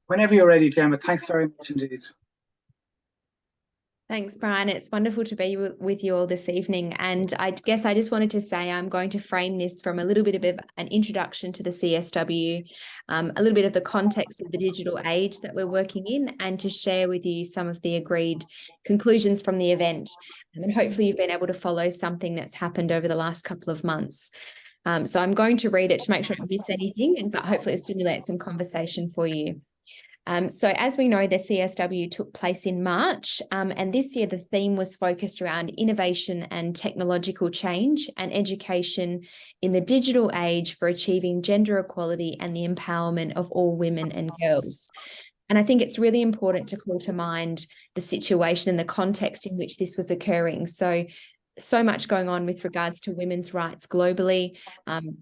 Whenever you're ready, Gemma, thanks very much indeed. Thanks, Brian. It's wonderful to be with you all this evening. And I guess I just wanted to say I'm going to frame this from a little bit of an introduction to the CSW, a little bit of the context of the digital age that we're working in, and to share with you some of the agreed conclusions from the event. And hopefully you've been able to follow something that's happened over the last couple of months. So I'm going to read it to make sure I don't miss anything, but hopefully it stimulates some conversation for you. So as we know, the CSW took place in March, and this year the theme was focused around innovation and technological change and education in the digital age for achieving gender equality and the empowerment of all women and girls. And I think it's really important to call to mind the situation and the context in which this was occurring. So much going on with regards to women's rights globally,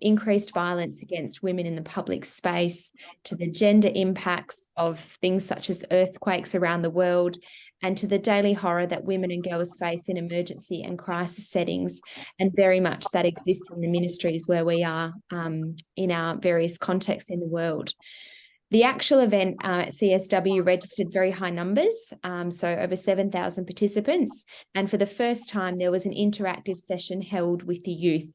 increased violence against women in the public space, to the gender impacts of things such as earthquakes around the world, and to the daily horror that women and girls face in emergency and crisis settings, and very much that exists in the ministries where we are in our various contexts in the world. The actual event at CSW registered very high numbers, so over 7,000 participants. And for the first time, there was an interactive session held with the youth,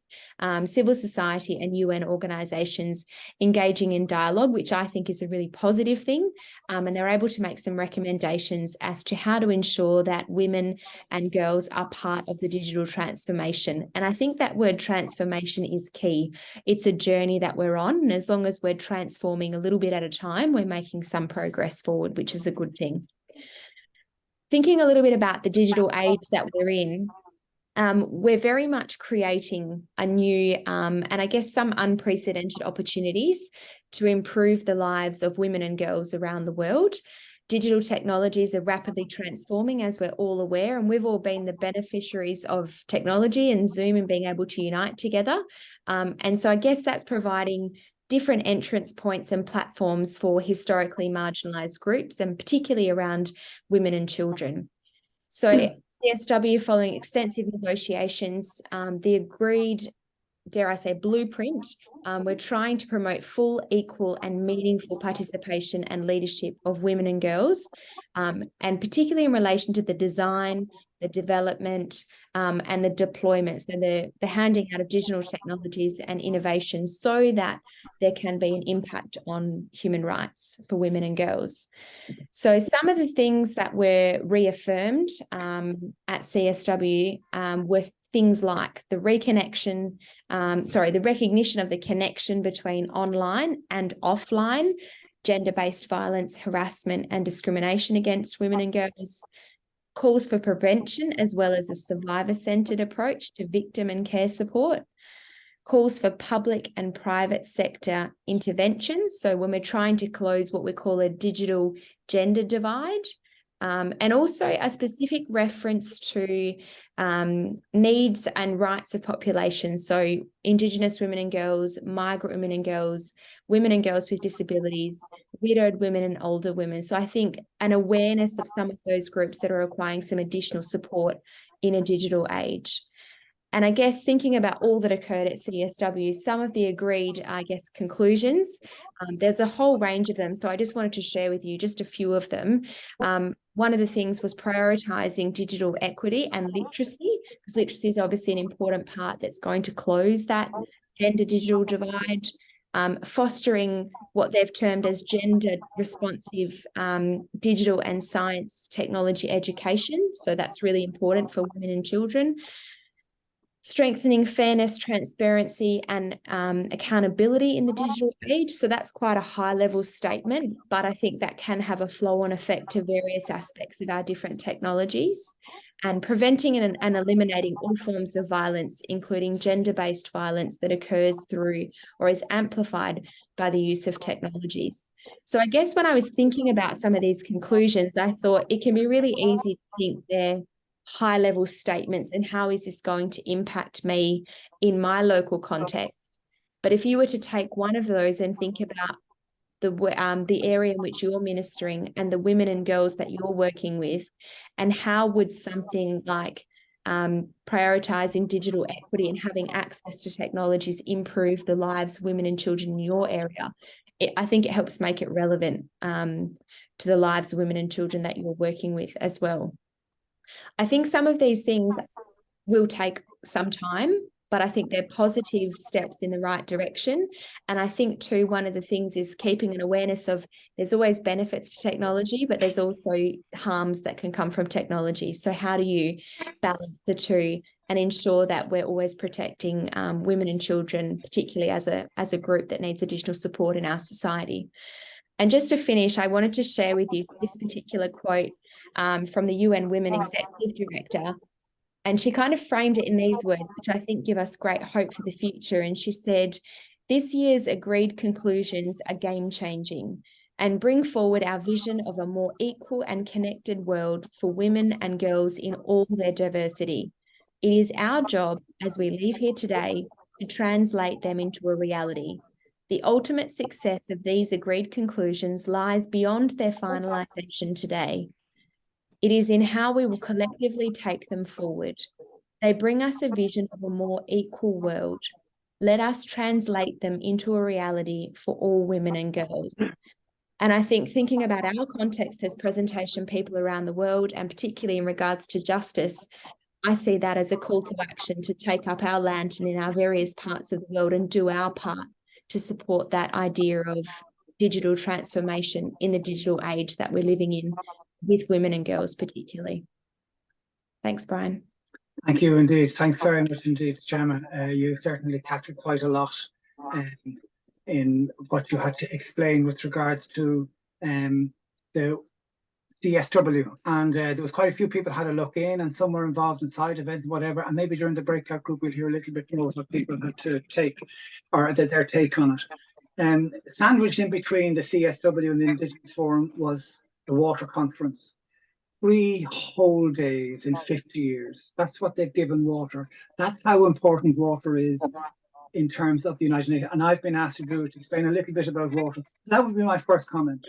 civil society and UN organisations engaging in dialogue, which I think is a really positive thing. And they're able to make some recommendations as to how to ensure that women and girls are part of the digital transformation. And I think that word transformation is key. It's a journey that we're on, and as long as we're transforming a little bit at a time, we're making some progress forward, which is a good thing. Thinking a little bit about the digital age that we're in, we're very much creating a new and I guess some unprecedented opportunities to improve the lives of women and girls around the world. Digital technologies are rapidly transforming, as we're all aware, and we've all been the beneficiaries of technology and Zoom and being able to unite together. And so I guess that's providing different entrance points and platforms for historically marginalised groups, and particularly around women and children. So CSW, following extensive negotiations, the agreed, dare I say, blueprint, we're trying to promote full, equal and meaningful participation and leadership of women and girls, and particularly in relation to the design, the development and the deployments and the handing out of digital technologies and innovations, so that there can be an impact on human rights for women and girls. So some of the things that were reaffirmed at CSW were things like the recognition of the connection between online and offline gender-based violence, harassment and discrimination against women and girls, calls for prevention as well as a survivor-centred approach to victim and care support, calls for public and private sector interventions. So when we're trying to close what we call a digital gender divide, and also a specific reference to needs and rights of populations. So Indigenous women and girls, migrant women and girls with disabilities, widowed women and older women. So I think an awareness of some of those groups that are requiring some additional support in a digital age. And I guess thinking about all that occurred at CSW, some of the agreed, conclusions, there's a whole range of them. So I just wanted to share with you just a few of them. One of the things was prioritising digital equity and literacy, because literacy is obviously an important part that's going to close that gender digital divide. Fostering what they've termed as gender responsive digital and science technology education. So that's really important for women and children. Strengthening fairness, transparency and accountability in the digital age. So that's quite a high level statement, but I think that can have a flow-on effect to various aspects of our different technologies. And preventing and eliminating all forms of violence, including gender-based violence that occurs through or is amplified by the use of technologies. So I guess when I was thinking about some of these conclusions, I thought it can be really easy to think they're high-level statements and how is this going to impact me in my local context. But if you were to take one of those and think about the area in which you're ministering and the women and girls that you're working with, and how would something like prioritizing digital equity and having access to technologies improve the lives of women and children in your area, I think it helps make it relevant to the lives of women and children that you're working with as well. I think some of these things will take some time, but I think they're positive steps in the right direction. And I think too, one of the things is keeping an awareness of there's always benefits to technology, but there's also harms that can come from technology. So how do you balance the two and ensure that we're always protecting women and children, particularly as a group that needs additional support in our society? And just to finish, I wanted to share with you this particular quote from the UN Women Executive Director. And she kind of framed it in these words, which I think give us great hope for the future. And she said, "This year's agreed conclusions are game-changing and bring forward our vision of a more equal and connected world for women and girls in all their diversity. It is our job as we leave here today to translate them into a reality. The ultimate success of these agreed conclusions lies beyond their finalization today. It is in how we will collectively take them forward. They bring us a vision of a more equal world. Let us translate them into a reality for all women and girls." And I think thinking about our context as presentation people around the world, and particularly in regards to justice, I see that as a call to action to take up our lantern in our various parts of the world and do our part to support that idea of digital transformation in the digital age that we're living in, with women and girls particularly. Thanks, Brian. Thank you indeed. Thanks very much indeed, Gemma. You certainly captured quite a lot in what you had to explain with regards to the CSW. And there was quite a few people had a look in, and some were involved in side events, whatever. And maybe during the breakout group, we'll hear a little bit more what people had to take, or their take on it. Sandwiched in between the CSW and the Indigenous Forum was the Water Conference. 3 whole days in 50 years. That's what they've given water. That's how important water is in terms of the United Nations. And I've been asked to explain a little bit about water. That would be my first comment.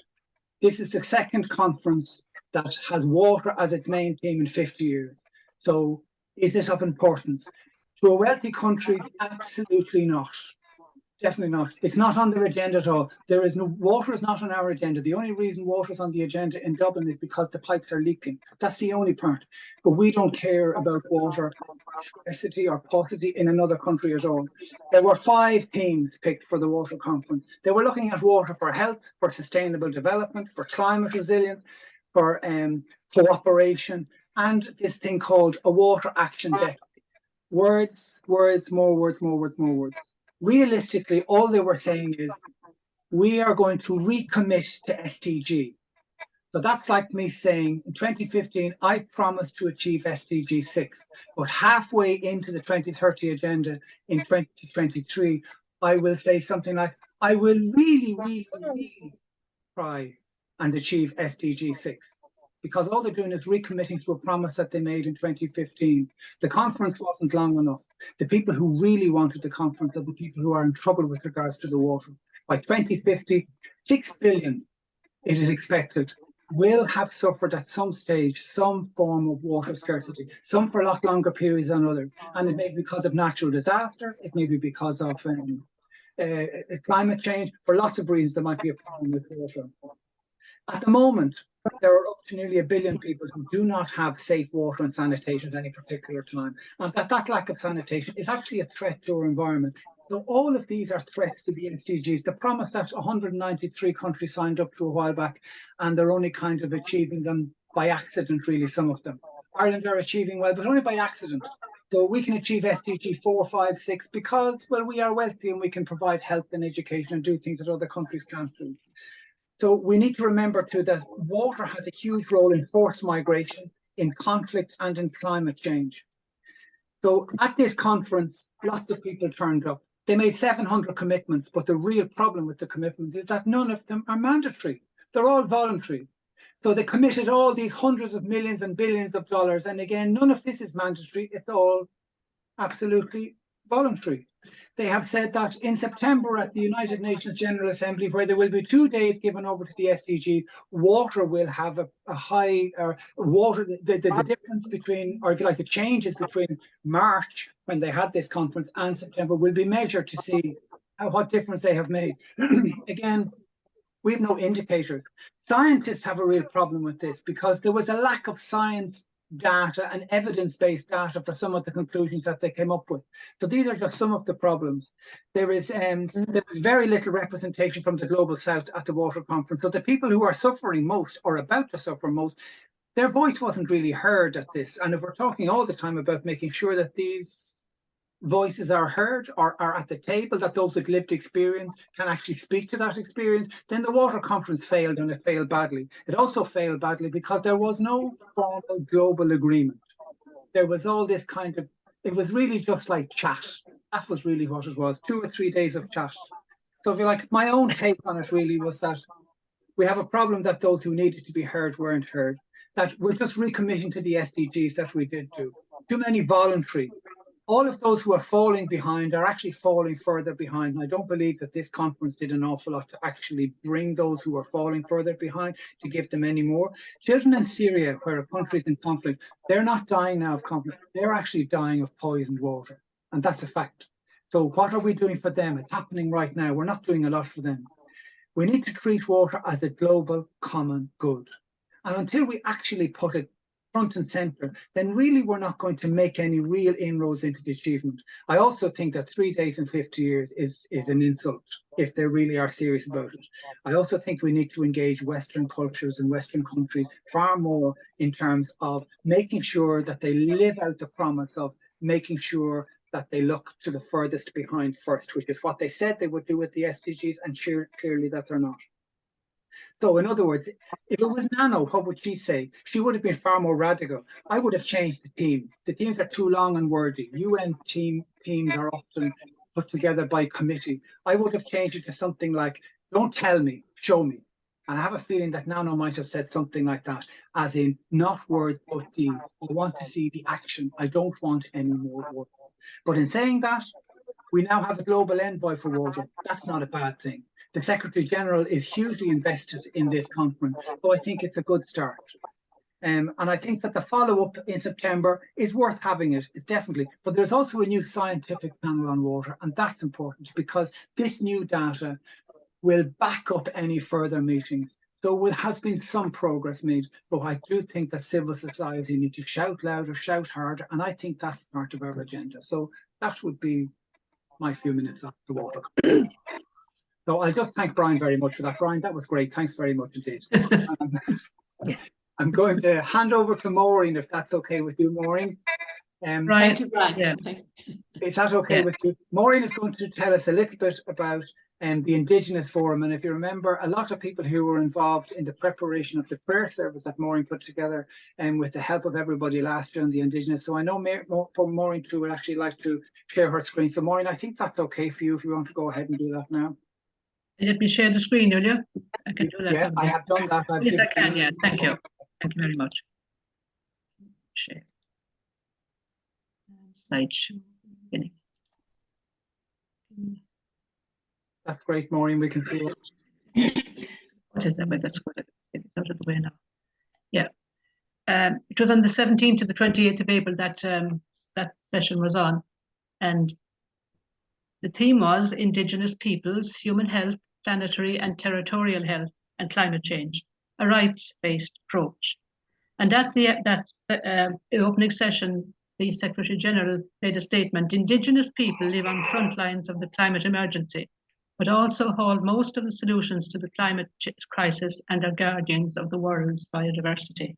This is the second conference that has water as its main theme in 50 years. So is it of importance? To a wealthy country, absolutely not. Definitely not. It's not on their agenda at all. There is no water is not on our agenda. The only reason water is on the agenda in Dublin is because the pipes are leaking. That's the only part. But we don't care about water scarcity or paucity in another country at all. There were 5 themes picked for the water conference. They were looking at water for health, for sustainable development, for climate resilience, for cooperation, and this thing called a water action debt. Words, words, more words, more words, more words. Realistically, all they were saying is, we are going to recommit to SDG. So that's like me saying, in 2015, I promised to achieve SDG 6, but halfway into the 2030 agenda in 2023, I will say something like, I will really, really, really try and achieve SDG 6. Because all they're doing is recommitting to a promise that they made in 2015. The conference wasn't long enough. The people who really wanted the conference are the people who are in trouble with regards to the water. By 2050, 6 billion, it is expected, will have suffered at some stage some form of water scarcity, some for a lot longer periods than others. And it may be because of natural disaster, it may be because of climate change. For lots of reasons, there might be a problem with water. At the moment, there are up to nearly 1 billion people who do not have safe water and sanitation at any particular time. And that lack of sanitation is actually a threat to our environment. So all of these are threats to the SDGs. The promise that 193 countries signed up to a while back, and they're only kind of achieving them by accident, really, some of them. Ireland are achieving well, but only by accident. So we can achieve SDG 4, 5, 6 because, well, we are wealthy and we can provide health and education and do things that other countries can't do. So we need to remember too that water has a huge role in forced migration, in conflict, and in climate change. So at this conference, lots of people turned up. They made 700 commitments, but the real problem with the commitments is that none of them are mandatory. They're all voluntary. So they committed all these hundreds of millions and billions of dollars. And again, none of this is mandatory. It's all absolutely voluntary. They have said that in September at the United Nations General Assembly, where there will be 2 days given over to the SDGs, water will have a high, water, the difference between, or if you like, the changes between March, when they had this conference, and September will be measured to see what difference they have made. Again, We have no indicators. Scientists have a real problem with this because there was a lack of science data and evidence-based data for some of the conclusions that they came up with. So these are just some of the problems. There was very little representation from the Global South at the water conference. So the people who are suffering most or about to suffer most, their voice wasn't really heard at this. And if we're talking all the time about making sure that these voices are heard or are at the table, that those with lived experience can actually speak to that experience, then the water conference failed, and it failed badly. It also failed badly because there was no formal global agreement. There was all this kind of, it was really just like chat. That was really what it was, 2 or 3 days of chat. So if you like, my own take on it really was that we have a problem that those who needed to be heard weren't heard, that we're just recommitting to the SDGs that we did do. Too many voluntary. All of those who are falling behind are actually falling further behind. And I don't believe that this conference did an awful lot to actually bring those who are falling further behind, to give them any more. Children in Syria, where a country is in conflict, they're not dying now of conflict. They're actually dying of poisoned water. And that's a fact. So what are we doing for them? It's happening right now. We're not doing a lot for them. We need to treat water as a global common good. And until we actually put it front and center, then really we're not going to make any real inroads into the achievement. I also think that 3 days in 50 years is an insult if they really are serious about it. I also think we need to engage Western cultures and Western countries far more in terms of making sure that they live out the promise of making sure that they look to the furthest behind first, which is what they said they would do with the SDGs, and clearly that they're not. So in other words, if it was Nano, what would she say? She would have been far more radical. I would have changed the team. The teams are too long and wordy. UN teams are often put together by committee. I would have changed it to something like, don't tell me, show me. And I have a feeling that Nano might have said something like that, as in not words, but deeds. I want to see the action. I don't want any more words. But in saying that, we now have a global envoy for water. That's not a bad thing. The Secretary General is hugely invested in this conference, so I think it's a good start. And I think that the follow-up in September is worth having it. It's definitely, but there's also a new scientific panel on water, and that's important because this new data will back up any further meetings. So there has been some progress made, but I do think that civil society need to shout louder, shout harder, and I think that's part of our agenda. So that would be my few minutes on the water. So I'll just thank Brian very much for that. Brian, that was great. Thanks very much indeed. I'm going to hand over to Maureen, if that's okay with you, Maureen. Right. Thank you, Brian. Yeah. Is that okay with you? Maureen is going to tell us a little bit about the Indigenous Forum. And if you remember, a lot of people who were involved in the preparation of the prayer service that Maureen put together and with the help of everybody last year on the Indigenous. So I know for Maureen too would actually like to share her screen. So Maureen, I think that's okay for you if you want to go ahead and do that now. Let me share the screen, will you? I can do that. Yeah, I have done that. Yes, I can. Yeah, thank you. Thank you very much. Share. Slideshow. That's great, Maureen. We can see it. What is that? Wait, that's good. It's out of the way now. Yeah. It was on the 17th to the 28th of April that that session was on, and the theme was Indigenous Peoples, Human Health, Planetary and Territorial Health and Climate Change, a rights-based approach. And at the opening session, the Secretary General made a statement: Indigenous people live on front lines of the climate emergency, but also hold most of the solutions to the climate crisis and are guardians of the world's biodiversity.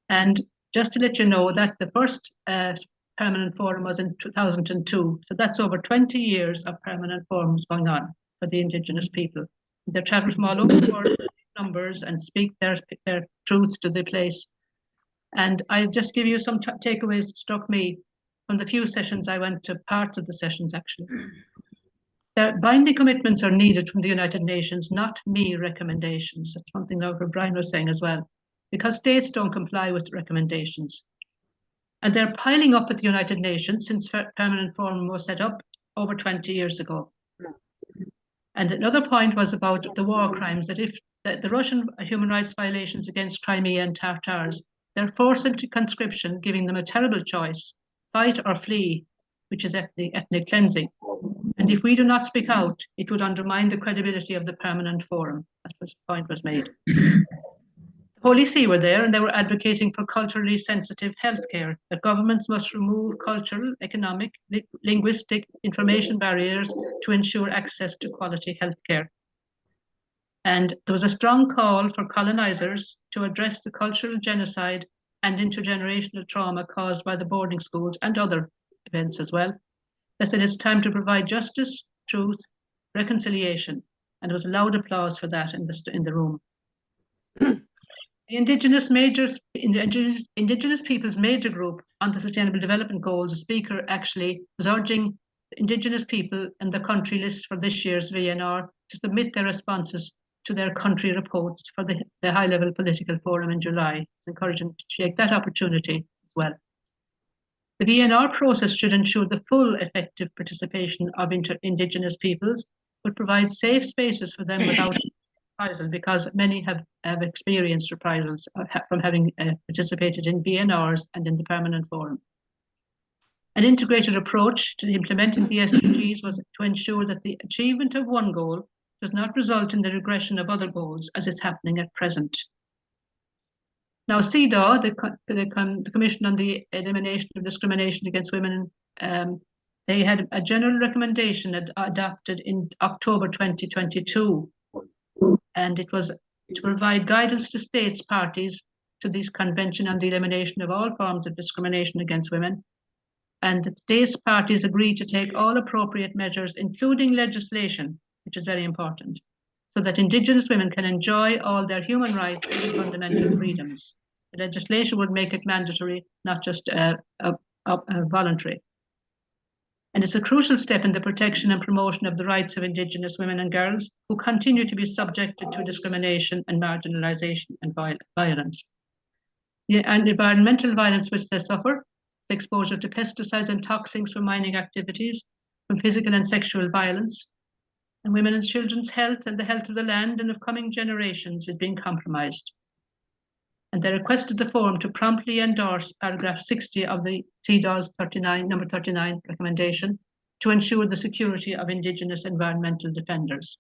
And just to let you know that the first permanent forum was in 2002. So that's over 20 years of permanent forums going on for the Indigenous people. They travel from all over the world, numbers, and speak their truth to the place. And I'll just give you some takeaways that struck me from the few sessions I went to, parts of the sessions actually. Their binding commitments are needed from the United Nations, not mere recommendations. That's one thing that Brian was saying as well, because states don't comply with recommendations. And they're piling up at the United Nations since Permanent Forum was set up over 20 years ago. And another point was about the war crimes, that if the Russian human rights violations against Crimea and Tatars, they're forced into conscription, giving them a terrible choice, fight or flee, which is ethnic cleansing. And if we do not speak out, it would undermine the credibility of the permanent forum. That's what the point was made. The Holy See were there, and they were advocating for culturally sensitive healthcare, that governments must remove cultural, economic, linguistic, information barriers to ensure access to quality healthcare. And there was a strong call for colonizers to address the cultural genocide and intergenerational trauma caused by the boarding schools and other events as well. They said it's time to provide justice, truth, reconciliation, and there was loud applause for that in the room. The Indigenous peoples major group on the Sustainable Development Goals, the speaker actually was urging the Indigenous people and the country list for this year's VNR to submit their responses to their country reports for the high-level political forum in July, encouraging them to take that opportunity as well. The VNR process should ensure the full effective participation of Indigenous peoples, but provide safe spaces for them without reprisal, because many have experienced reprisals from having participated in VNRs and in the permanent forum. An integrated approach to implementing the SDGs was to ensure that the achievement of one goal does not result in the regression of other goals, as is happening at present. Now, CEDAW, the Commission on the Elimination of Discrimination Against Women, they had a general recommendation adopted in October 2022, and it was to provide guidance to states parties to this Convention on the Elimination of All Forms of Discrimination Against Women. And the states parties agreed to take all appropriate measures, including legislation, which is very important, so that Indigenous women can enjoy all their human rights and fundamental freedoms. The legislation would make it mandatory, not just voluntary. And it's a crucial step in the protection and promotion of the rights of Indigenous women and girls who continue to be subjected to discrimination and marginalization and violence. And environmental violence which they suffer, exposure to pesticides and toxins from mining activities, from physical and sexual violence, and women and children's health and the health of the land and of coming generations is being compromised. And they requested the forum to promptly endorse paragraph 60 of the CEDAW's number 39 recommendation to ensure the security of Indigenous environmental defenders.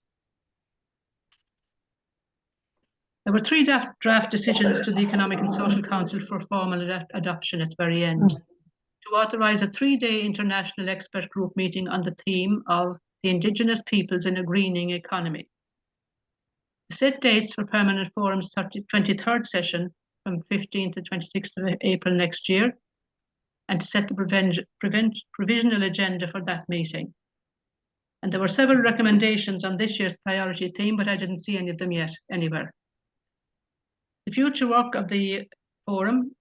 There were 3 draft decisions to the Economic and Social Council for formal adoption at the very end, to authorize a 3-day international expert group meeting on the theme of the Indigenous peoples in a greening economy. The set dates for permanent forum's 23rd session from 15th to 26th of April next year, and to set the provisional agenda for that meeting. And there were several recommendations on this year's priority theme, but I didn't see any of them yet anywhere. The future work of the forum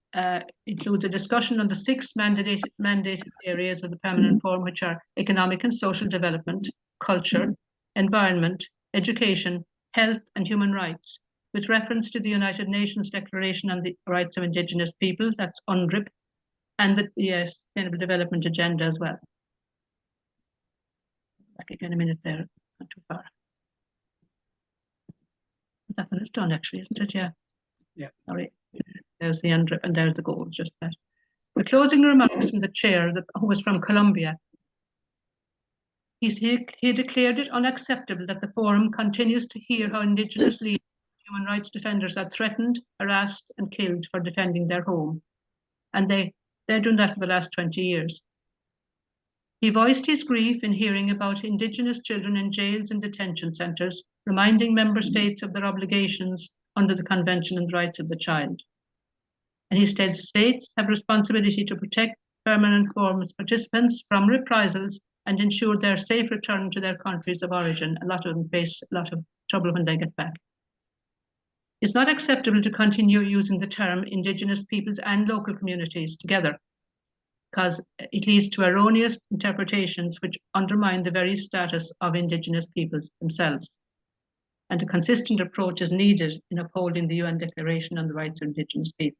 includes a discussion on the 6 mandated areas of the permanent forum, which are economic and social development, culture, environment, education, health and human rights, with reference to the United Nations Declaration on the Rights of Indigenous Peoples, that's UNDRIP, and the Sustainable Development Agenda as well. Back again a minute there, not too far. That one is done actually, isn't it? Yeah. Yeah. Sorry. There's the UNDRIP and there's the goals, just that. The closing remarks from the chair, who was from Colombia. He declared it unacceptable that the forum continues to hear how Indigenous leaders, human rights defenders are threatened, harassed and killed for defending their home. And they're doing that for the last 20 years. He voiced his grief in hearing about Indigenous children in jails and detention centres, reminding member states of their obligations under the Convention on the Rights of the Child. And he said states have responsibility to protect permanent forum's participants from reprisals and ensure their safe return to their countries of origin. A lot of them face a lot of trouble when they get back. It's not acceptable to continue using the term Indigenous peoples and local communities together, because it leads to erroneous interpretations which undermine the very status of Indigenous peoples themselves. And a consistent approach is needed in upholding the UN Declaration on the Rights of Indigenous Peoples.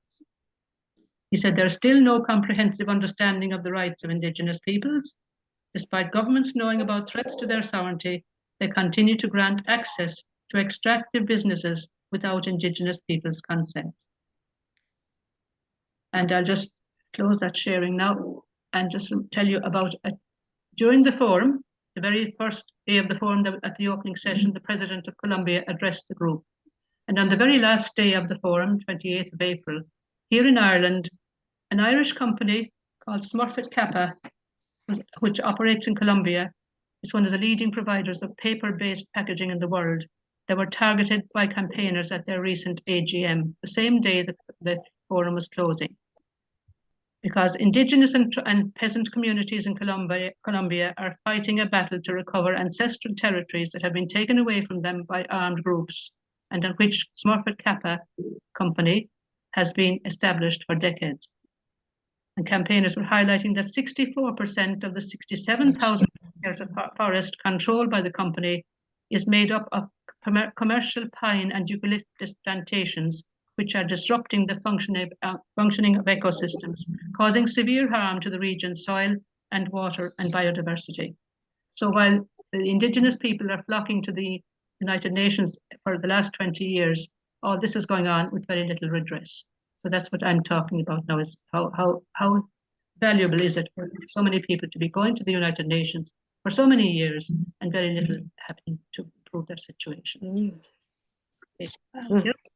He said there is still no comprehensive understanding of the rights of Indigenous peoples. Despite governments knowing about threats to their sovereignty, they continue to grant access to extractive businesses without Indigenous people's consent. And I'll just close that sharing now and just tell you about during the forum, the very first day of the forum, at the opening session, the President of Colombia addressed the group. And on the very last day of the forum, 28th of April, here in Ireland, an Irish company called Smurfit Kappa, which operates in Colombia, is one of the leading providers of paper-based packaging in the world. They were targeted by campaigners at their recent AGM, the same day that the forum was closing. Because Indigenous and peasant communities in Colombia are fighting a battle to recover ancestral territories that have been taken away from them by armed groups, and on which Smurfit Kappa company has been established for decades. And campaigners were highlighting that 64% of the 67,000 hectares of forest controlled by the company is made up of commercial pine and eucalyptus plantations, which are disrupting the functioning of ecosystems, causing severe harm to the region's soil and water and biodiversity. So while the Indigenous people are flocking to the United Nations for the last 20 years, all this is going on with very little redress. So that's what I'm talking about now, is how valuable is it for so many people to be going to the United Nations for so many years and very little happening to improve their situation. Okay, thank you.